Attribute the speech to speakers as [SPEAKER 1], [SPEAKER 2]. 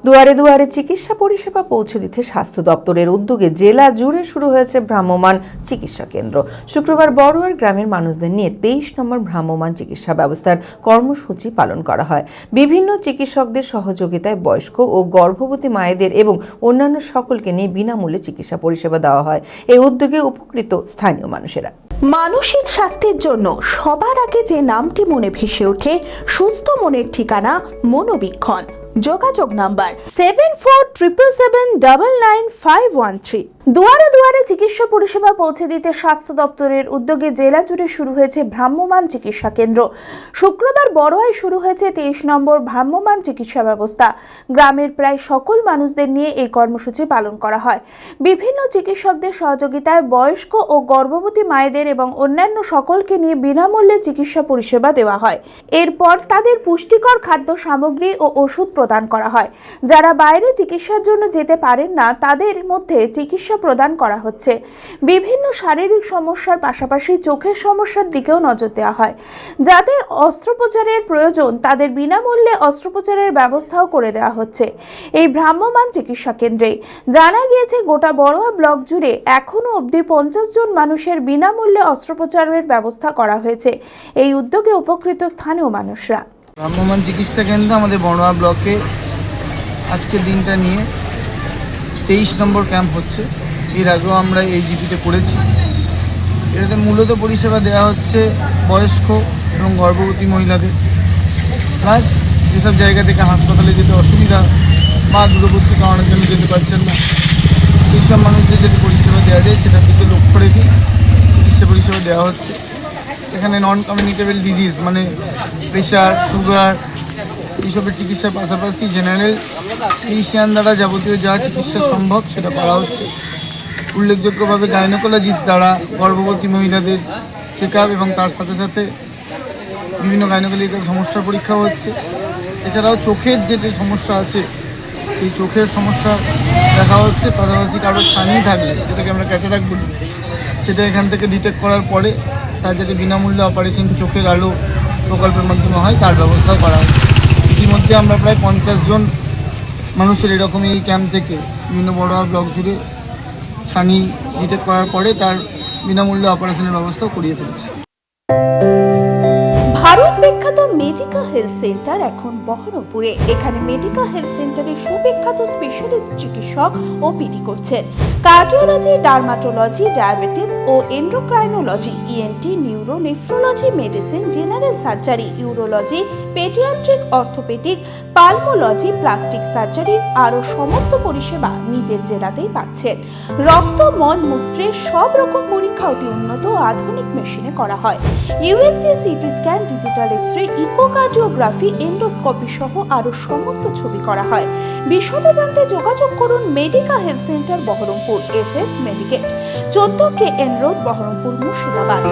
[SPEAKER 1] দুয়ারে দুয়ারে চিকিৎসা পরিষেবা পৌঁছে দিতে স্বাস্থ্য দপ্তরের উদ্যোগে জেলা জুড়ে শুরু হয়েছে ভ্রাম্যমাণ চিকিৎসা কেন্দ্র। শুক্রবার বড়ুয়ার গ্রামের মানুষদের নিয়ে 23 নম্বর ভ্রাম্যমাণ চিকিৎসা ব্যবস্থার কর্মসূচি পালন করা হয়। বিভিন্ন চিকিৎসকদের সহযোগিতায় বয়স্ক ও গর্ভবতী মায়েদের এবং অন্যান্য সকলকে নিয়ে বিনামূল্যে চিকিৎসা পরিষেবা দেওয়া হয়। এই উদ্যোগে উপকৃত স্থানীয় মানুষেরা।
[SPEAKER 2] মানসিক স্বাস্থ্যের জন্য সবার আগে যে নামটি মনে ভেসে ওঠে, সুস্থ মনের ঠিকানা মনোবীক্ষণ। যোগাযোগ নাম্বার 7477799513। দুয়ারে দুয়ারে চিকিৎসা পরিষেবা পৌঁছে দিতে স্বাস্থ্য দপ্তরের উদ্যোগে জেলা জুড়ে শুরু হয়েছে ভ্রাম্যমাণ চিকিৎসা কেন্দ্র। শুক্রবার বড়ুয়ায় শুরু হয়েছে 23 নম্বর ভ্রাম্যমাণ চিকিৎসা ব্যবস্থা। গ্রামের প্রায় সকল মানুষদের নিয়ে এই কর্মসূচি পালন করা হয়। বিভিন্ন চিকিৎসকদের সহযোগিতায় বয়স্ক ও গর্ভবতী মায়েদের এবং অন্যান্য সকলকে নিয়ে বিনামূল্যে চিকিৎসা পরিষেবা দেওয়া হয়। এরপর তাদের পুষ্টিকর খাদ্য সামগ্রী ও ওষুধ প্রদান করা হয়। যারা বাইরে চিকিৎসার জন্য যেতে পারেন না, তাদের মধ্যে চিকিৎসা প্রদান করা হচ্ছে। বিভিন্ন শারীরিক সমস্যার পাশাপাশি চোখের সমস্যার দিকেও নজর দেওয়া হয়। যাদের অস্ত্রোপচারের প্রয়োজন তাদের বিনামূল্যে অস্ত্রোপচারের ব্যবস্থাও করে দেওয়া হচ্ছে এই ভ্রাম্যমাণ চিকিৎসা কেন্দ্রে। জানা গিয়েছে গোটা বড়ুয়া ব্লক জুড়ে এখনো অবধি 50 জন মানুষের বিনামূল্যে অস্ত্রোপচারের ব্যবস্থা করা হয়েছে। এই উদ্যোগে উপকৃত স্থানীয় মানুষরা।
[SPEAKER 3] ভ্রাম্যমাণ চিকিৎসা কেন্দ্র আমাদের বড়ুয়া ব্লকে আজকের দিনটা নিয়ে 23 নম্বর ক্যাম্প হচ্ছে। এর আগেও আমরা এই জিপিতে করেছি। এটাতে মূলত পরিষেবা দেওয়া হচ্ছে বয়স্ক এবং গর্ভবতী মহিলাদের, প্লাস যেসব জায়গা থেকে হাসপাতালে যেতে অসুবিধা বা দূরবর্তী কারণের জন্য যেতে পারছেন না, সেই সব মানুষদের যদি পরিষেবা দেওয়া যায় সেটার দিকে লক্ষ্য রেখে চিকিৎসা পরিষেবা দেওয়া হচ্ছে। এখানে নন কমিউনিকেবল ডিজিজ মানে প্রেশার, সুগার এইসবের চিকিৎসার পাশাপাশি জেনারেল ফিজিশিয়ান দ্বারা যাবতীয় যা চিকিৎসা সম্ভব সেটা করা হচ্ছে। উল্লেখযোগ্যভাবে গাইনোকোলজিস্ট দ্বারা গর্ভবতী মহিলাদের চেক আপ এবং তার সাথে সাথে বিভিন্ন গাইনোকোলজিক্যাল সমস্যার পরীক্ষাও হচ্ছে। এছাড়াও চোখের যে সমস্যা আছে সেই চোখের সমস্যা দেখা হচ্ছে। পাশাপাশি কারোর ছানি থাকলে, যেটাকে আমরা ক্যাটারাক্ট বলি, সেটা এখান থেকে ডিটেক্ট করার পরে তার যাতে বিনামূল্যে অপারেশন চোখের আলো প্রকল্পের মাধ্যমে হয় তার ব্যবস্থাও করা হয়। ইতিমধ্যে আমরা প্রায় 50 জন মানুষের এরকম এই ক্যাম্প থেকে বিভিন্ন বড়ুয়া ব্লক জুড়ে ছানি ডিটেক্ট করার পরে তার বিনামূল্যে অপারেশনের ব্যবস্থাও করিয়ে ফেলেছি।
[SPEAKER 2] ভারত বিখ্যাত মেডিকা হেলথ সেন্টার এখন বহরমপুরে। এখানে মেডিকা হেলথ সেন্টারে সুবিখ্যাত স্পেশালিস্ট চিকিৎসক ওপিডি করছেন। কার্ডিওলজি, ডার্মাটোলজি, ডায়াবেটিস ও endocrinology, ENT, neuro, nephrology, medicine, general surgery, urology, paediatric, orthopaedic, pulmonology, plastic surgery আরও সমস্ত পরিষেবা নিজের জেলাতেই পাচ্ছেন। রক্ত, মল, মূত্রের সব রকম পরীক্ষা অতি উন্নত ও আধুনিক মেশিনে করা হয়। USG, CT scan, digital x-ray, echocardiography, endoscopy সহ আরও সমস্ত ছবি করা হয়। বিশদে জানতে যোগাযোগ করুন Medica health centre Baharampur, SS Medicate, 14 KN road, Baharampur, Murshidabad.